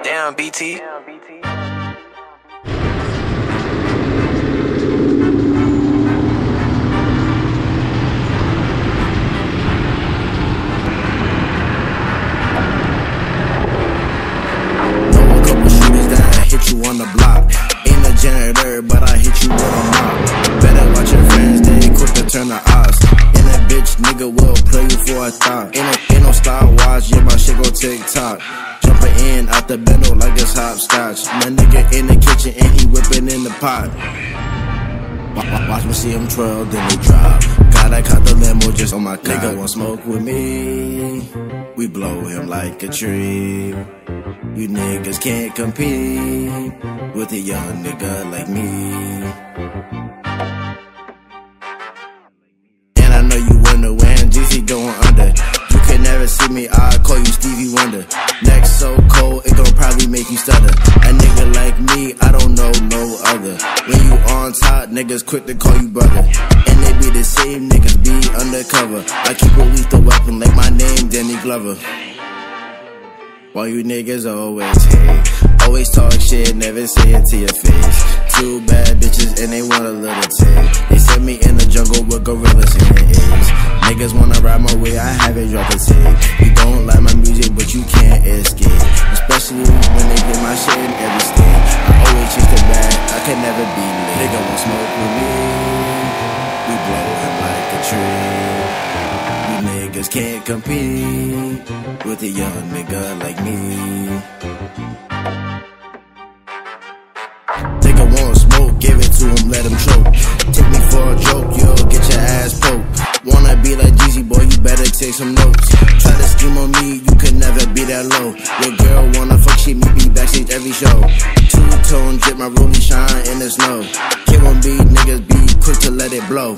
Damn, BT. On the block, ain't a janitor, but I hit you with a mop. Better watch your friends, they quick to turn the odds. And that bitch nigga will play you for a thought. Ain't no style watch, yeah, my shit go TikTok. Jumping in out the bendo like it's hopscotch. My nigga in the kitchen and he whipping in the pot. Watch me see him twirl, then they drop. Gotta cut the limo just on my car. Nigga want smoke with me, we blow him like a tree. You niggas can't compete with a young nigga like me. And I know you wonder when GC going under. You can never see me, I'll call you Stevie Wonder. Neck so cold, it gon' probably make you stutter. A nigga like me, I don't know no other. When you on top, niggas quick to call you brother. And they be the same niggas be undercover. I keep a lethal weapon like my name, Danny Glover. Why you niggas always hate? Always talk shit, never say it to your face. Two bad bitches and they want a little taste. They sent me in the jungle with gorillas in the eggs. Niggas wanna ride my way, I haven't dropped a tape. You don't like my music, but you can't escape. Especially when they get my shit in every state. I always chase the bag, I can never be late. Nigga want smoke with me, we blow him like a tree. You niggas can't compete with a young nigga like me. Nigga want smoke, give it to him, let him choke. Take me for a joke, you'll get your ass poked. Wanna be like Jeezy, boy, you better take some notes. Try to scheme on me, you could never be that low. Your girl wanna fuck, she meet me backstage every show. Two-tone drip, my rollie shine in the snow. K1B, niggas be quick to let it blow.